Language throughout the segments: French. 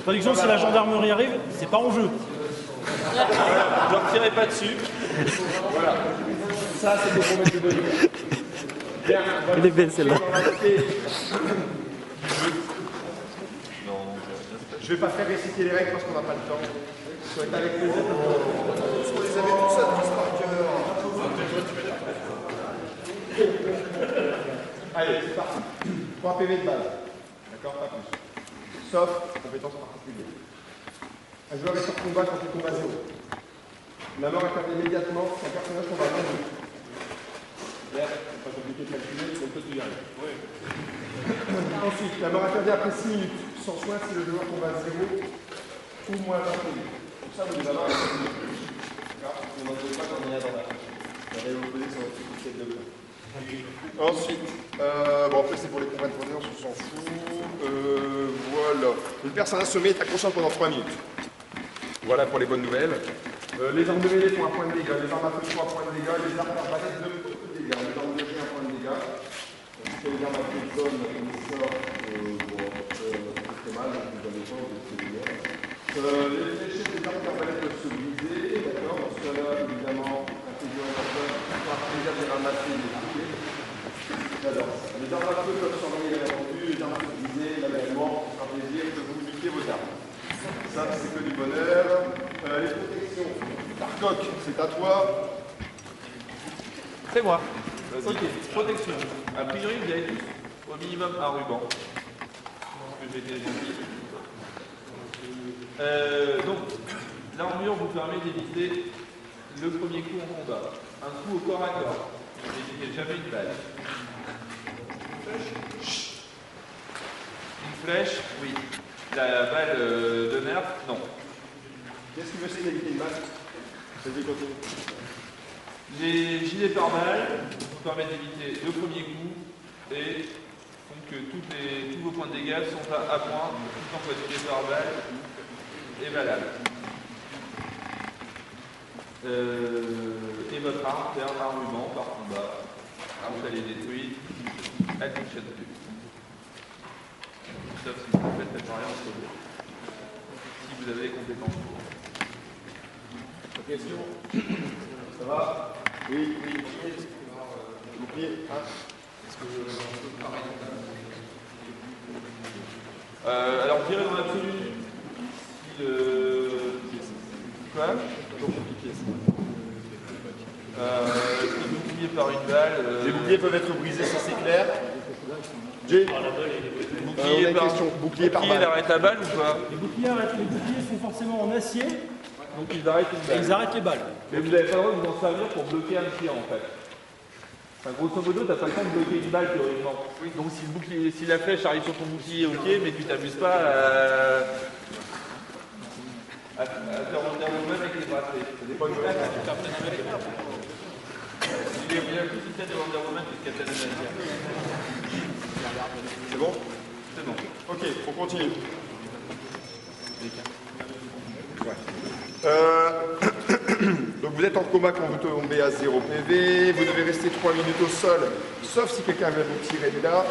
Traduction, si la gendarmerie arrive, c'est pas en jeu. Je ne tirez pas dessus. Voilà. Ça, c'était pour mettre le deuxième. Bien. Elle est belle celle-là. Je vais pas faire réciter les règles parce qu'on n'a pas le temps. Ça va être avec plaisir. On les avait tous appris par cœur. Allez, c'est parti. 3 PV de base. D'accord, pas plus. Sauf compétence en particulier. Un joueur est sur combat quand il combat 0. La mort intervient immédiatement si un personnage tombe à 20. Là, c'est pas compliqué de calculer, donc toi tu y arrives. Oui. Ensuite, la mort intervient après 6 minutes, sans soin si le joueur tombe à 0 ou moins 20 minutes. Pour ça, vous devez avoir un peu. D'accord. On n'en veut pas quand on est dans la. La règle opposée, ça va être 17 de points. Ensuite, bon après c'est pour les combats de preneurs, on s'en fout. Voilà. Une personne assommée est inconsciente pendant 3 minutes. Voilà pour les bonnes nouvelles. Les armes de mêlée font un point de dégâts, les armes à feu font un point de dégâts, les armes arbalètes 2 points de dégâts, les armes de jet un point de dégâts. C'est les armes à feu zone, on sort, bon, c'est mal, donc vous avez pas, c'est bien. Les fléchés des armes arbalètes peuvent se briser, d'accord. Dans ce cas-là, évidemment, un figure et un feu, on va plaisir de les ramasser et de les couper. J'adore. Les armes à feu peuvent s'envoyer bien entendu, les armes à feu brisées, là également, on fera plaisir de vous buter vos armes. Ça, c'est que du bonheur. Les protections. Tarcoc, c'est à toi. C'est moi. Ok, protection. A priori, vous avez tous au minimum un ruban. Parce que j'ai été gentil. Donc, l'armure vous permet d'éviter le premier coup en combat. Un coup au corps à corps. N'hésitez jamais une balle. Une flèche, oui. La balle de nerf, non. Qu'est-ce qui veut essayer d'éviter une balle? Vas-y, continue. Les gilets pare-balles vous permettent d'éviter le premier coup et font que tous vos points de dégâts sont à point tout en votre gilet pare-balles est valable. Et votre arme perd un ruban par combat. Quand elle est détruite, elle ne fonctionne plus. Sauf si vous faites cette variante sur deux. Si vous avez les compétences pour. Question? Ça va? Oui, oui. Bouclier. Est-ce que je peux parler? Alors, je dirais dans l'absolu, si le. Quoi? C'est toujours compliqué ça. Si le bouclier par une balle. Les boucliers peuvent être brisés, ça c'est clair. Jay, Bouclier par bouclier par il balle. arrête la balle ou pas? Les boucliers sont forcément en acier Donc ils arrêtent une et balle. ils arrêtent les balles. Mais vous n'avez pas le droit de vous en servir pour bloquer un tir en fait. Enfin, grosso modo, t'as pas le temps de bloquer une balle théoriquement. Donc si la flèche arrive sur ton bouclier, ok, mais tu t'amuses pas à faire revenir vous-même avec les bracelets. C'est des bonnes choses. Il y a plus de tête de Wonder Woman que de Captain America. C'est bon? C'est bon. Ok, on continue. Ouais. Donc vous êtes en coma quand vous tombez à 0 PV, vous devez rester 3 minutes au sol, sauf si quelqu'un vient vous tirer de là.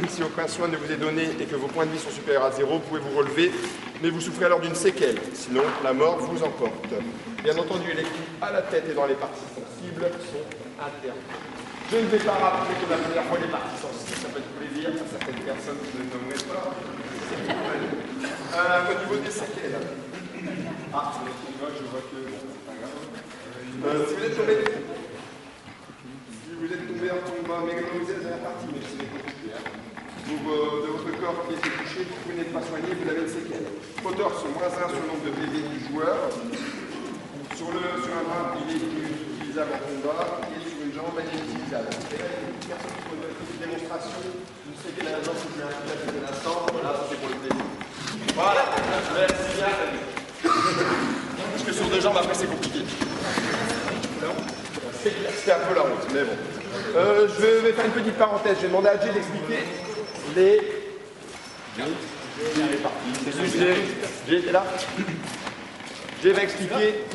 Si aucun soin ne vous est donné et que vos points de vie sont supérieurs à 0, vous pouvez vous relever, mais vous souffrez alors d'une séquelle, sinon la mort vous emporte. Bien entendu, les coups à la tête et dans les parties sensibles sont interdits. Je ne vais pas rappeler que la première fois les parties sensibles, ça fait plaisir à certaines personnes qui ne nommerai pas. Au niveau des séquelles. Ah, c'est notre image, je vois que c'est pas grave. Si vous êtes tombé en combat, méganologisé dans la partie, mais c'est compliqué. De votre corps qui a été touché, vous n'êtes pas soigné, vous avez une séquelle. Moteur sur -1 sur le nombre de PV du joueur. Sur un bras, il est utilisable en combat, et sur une jambe, elle est utilisable. Et là, il y a une personne qui font une démonstration, une séquelle à la jambe, je vais un peu à l'instant, voilà, c'est pour le plaisir. Voilà, merci bien. Parce que sur 2 jambes, après, c'est compliqué. C'était un peu la route, mais bon. Je vais faire une petite parenthèse. Je vais demander à Jay d'expliquer les... Jay est parti. Jay, t'es là? Jay va expliquer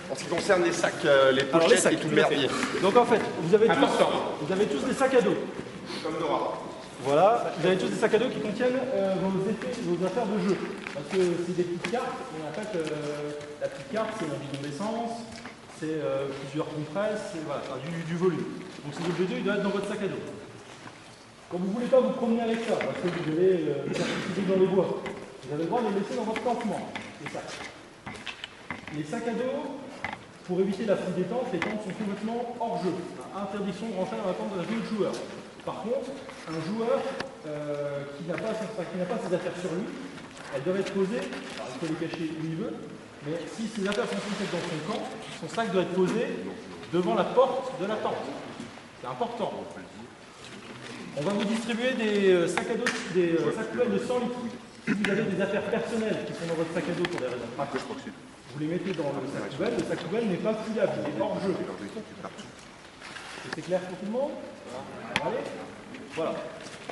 en ce qui concerne les sacs, les pochettes et tout le merdier. Donc en fait, vous avez tous des sacs à dos. Comme Nora. Voilà, vous avez tous des sacs à dos qui contiennent vos affaires de jeu. Parce que c'est des petites cartes, et en fait, la petite carte, c'est un bidon d'essence, c'est plusieurs compresses, c'est voilà, du volume. Donc ces objets d'eux, ils doivent être dans votre sac à dos. Quand vous ne voulez pas vous promener avec ça, parce que vous devez les faire utiliser dans les bois, vous avez le droit de les laisser dans votre campement, les sacs. Les sacs à dos, pour éviter la fuite des tentes, les tentes sont complètement hors jeu. Interdiction de rentrer dans la tente d'un jeu de joueur. Par contre, un joueur qui n'a pas ses affaires sur lui, elles doivent être posées, alors il peut les cacher où il veut, mais si ses affaires sont faites dans son camp, son sac doit être posé devant la porte de la tente. C'est important. On va vous distribuer des sacs à dos, des sacs poubelles de 100 litres. Si vous avez des affaires personnelles qui sont dans votre sac à dos pour des raisons pratiques, vous les mettez dans le sac poubelle n'est pas fouillable, il est hors jeu. C'est clair pour tout le monde? Allez. Voilà.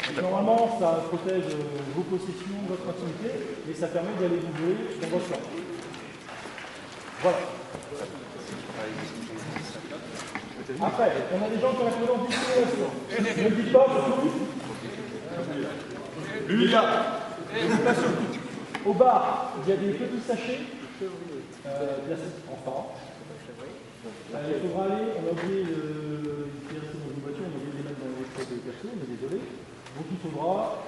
Donc, normalement, ça protège vos possessions, votre intimité, mais ça permet d'aller vous jouer dans votre camp. Voilà. Après, on a des gens qui ont la présence d'utilisation. Ne le dites pas, surtout. Lui, là. Au bar, il y a des petits sachets plastique enfin. Il faudra aller, on a oublié qui est resté dans une voiture, on a oublié de les mettre dans les choses de perso, mais désolé. Donc il faudra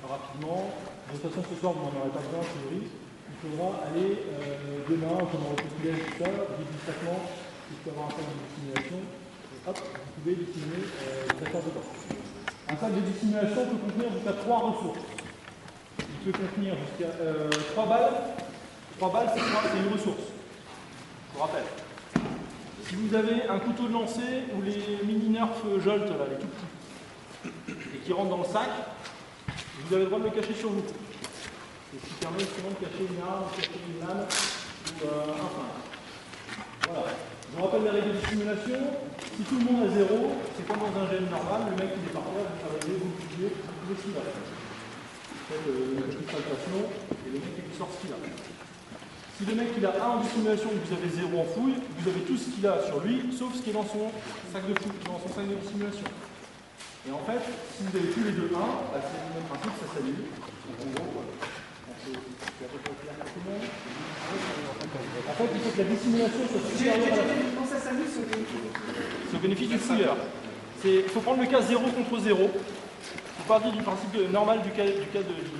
rapidement, de toute façon ce soir vous n'en aurez pas besoin, a priori, il faudra aller demain, pendant le petit déj, tout ça, dégustatement, si tu peux avoir un sac de dissimulation, hop, vous pouvez dissimuler les affaires dedans. Un sac de dissimulation peut contenir jusqu'à 3 ressources. Il peut contenir jusqu'à 3 balles. 3 balles, c'est une ressource. Je vous rappelle. Si vous avez un couteau de lancer ou les mini-nerfs Jolt, là, les tout petits, et qui rentrent dans le sac, vous avez le droit de le cacher sur vous. C'est ce qui permet justement de cacher une arme, de cacher une lame ou un flingue. Voilà. Je vous rappelle les règles de dissimulation. Si tout le monde a 0, c'est comme dans un gène normal, le mec il est par terre, vous travaillez, vous utilisez, vous pouvez ce qu'il a. Vous faites une petite palpation et le mec il sort ce qu'il a. Si le mec il a 1 en dissimulation et que vous avez 0 en fouille, vous avez tout ce qu'il a sur lui, sauf ce qui est dans son sac de fouille, dans son sac de dissimulation. Et en fait, si vous avez tous les deux 1, bah, c'est le même principe, ça s'annule. Donc en gros, c'est à peu près clair pour tout le monde. En fait, il faut que la dissimulation soit supérieure à la... Comment ça s'annule sur le bénéfice? C'est au bénéfice du fouilleur. Il faut prendre le cas 0 contre 0. Vous partez du principe normal du cas du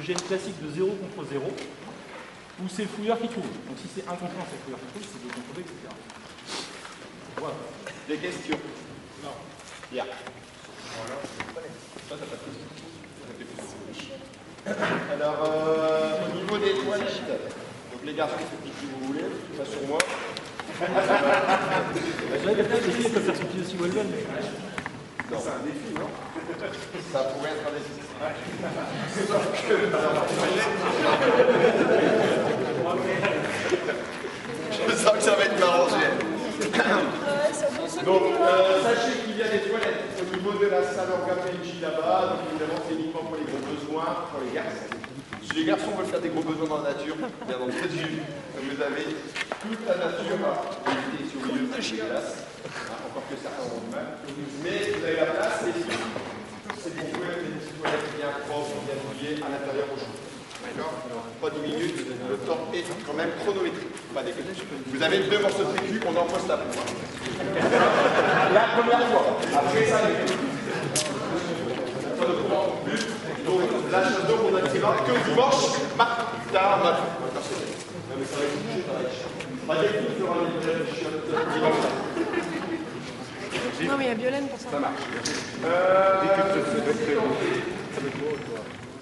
gène classique de 0 contre 0. Ou c'est le fouilleur qui trouve. Donc si c'est 1 contre 1, c'est le fouilleur qui trouve, c'est 2 contre 2, etc. Voilà. Des questions? Non. Bien. Voilà. Ça, t'as pas de questions. Alors, au niveau des toilettes, donc les garçons, faites pipi où vous voulez, pas sur moi. Les filles peuvent faire son pied aussi où elles veulent. Non. C'est un défi, non? Ça pourrait être un défi. Je sens que ça va être marrant. Donc, sachez qu'il y a des toilettes au niveau de la salle organe PNJ là-bas. Donc, évidemment, c'est uniquement pour les gros besoins, pour les garçons. Si les garçons veulent faire des gros besoins dans la nature, bien entendu, vous avez toute la nature à éviter ici au milieu, c'est dégueulasse. Encore que certains ont du mal. Mais vous avez la place, et c'est pour jouer avec des petites toilettes bien propres, bien mouillées à l'intérieur au jour. D'accord? Pas 10 minutes, le temps est quand même chronométrique. Pas déconner. Vous avez 2 morceaux de PQ, on en pose la première. La première fois. Après ça, donc la chasse d'eau, on a tiré que dimanche, matin. Non, mais il y a Violaine pour ça. Ça marche.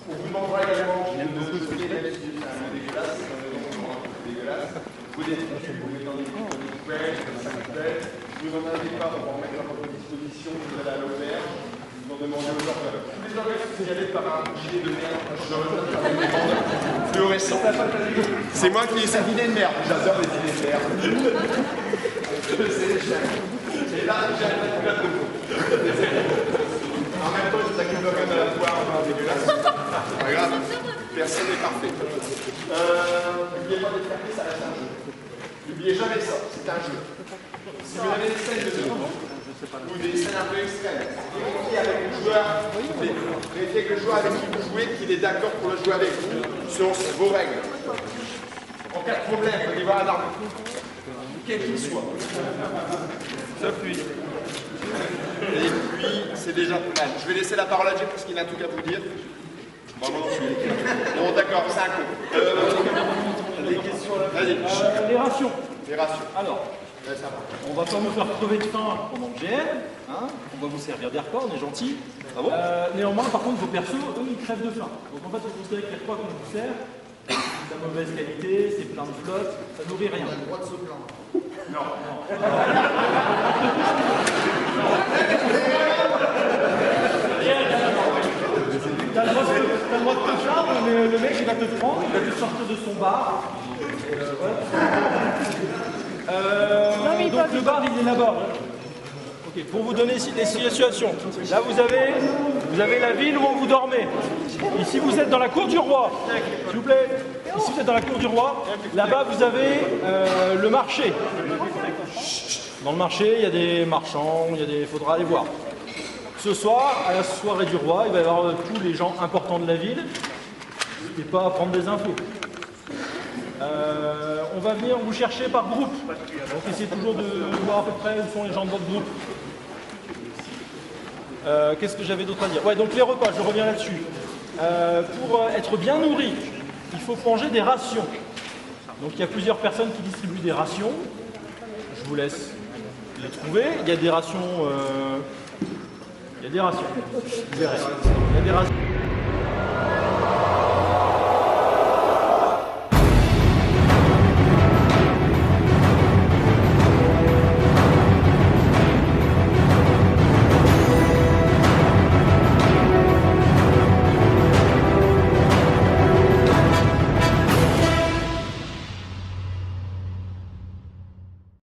On vous demandera également de soulever les laisses du dégueulasse. Vous détruisez, vous mettez dans des poubelles, comme ça poubelle. Vous en avez pas, on va en mettre à votre disposition, vous allez à l'auberge. Vous en demandez aux gens. Tous les gens qui sont signalés par un gilet de merde, je reviens par une demande fluorescente. C'est moi qui ai cette idée de merde. J'adore les idées de merde. Je sais, et là, j'ai un peu de vous. En même temps, je s'occupe quand même à la foire, enfin, dégueulasse. Pas grave, personne n'est parfait. N'oubliez pas d'être carré, ça reste un jeu. N'oubliez jamais ça, c'est un jeu. Si vous avez des scènes de ou des scènes un peu extrêmes. Vérifiez avec le joueur, vérifiez que le joueur avec qui vous jouez, qu'il est d'accord pour le jouer avec vous, selon vos règles. En cas de problème, vous allez voir un arbitre, quel qu'il soit. Sauf lui. Et puis, c'est déjà pas mal. Je vais laisser la parole à Jeff parce qu'il a tout à vous dire. Bon, d'accord, c'est un coup. Des questions là. Vas-y. Les rations. Les rations. Alors, Ouais, ça va. on va pas vous faire crever de faim pendant le GR, hein. On va vous servir des repas, on est gentil. Ah bon Néanmoins, par contre, vos persos, eux, ils crèvent de faim. Donc en fait, vous considérez que les repas qu'on vous sert, c'est de mauvaise qualité, c'est plein de flotte, ça nourrit rien. On a le droit de se plaindre. T'as le droit de te plaindre, mais le mec, il va te prendre, il va te sortir de son bar. Non, mais il Donc peut- le bar, il est là-bas. Ok, pour vous donner des situations. Là, vous avez la ville où vous dormez. Ici, vous êtes dans la cour du roi. S'il vous plaît. Ici, vous êtes dans la cour du roi. Là-bas, vous avez le marché. Dans le marché, il y a des marchands, il faudra aller voir. Ce soir, à la soirée du roi, il va y avoir tous les gens importants de la ville. N'hésitez pas à prendre des infos. On va venir vous chercher par groupe. Donc essayez toujours de voir à peu près où sont les gens de votre groupe. Qu'est-ce que j'avais d'autre à dire? Ouais, donc les repas, je reviens là-dessus. Pour être bien nourri, il faut manger des rations. Donc il y a plusieurs personnes qui distribuent des rations. Je vous laisse les trouver. Il y a des rations. Il y a des rations. Vous verrez. Il y a des rations.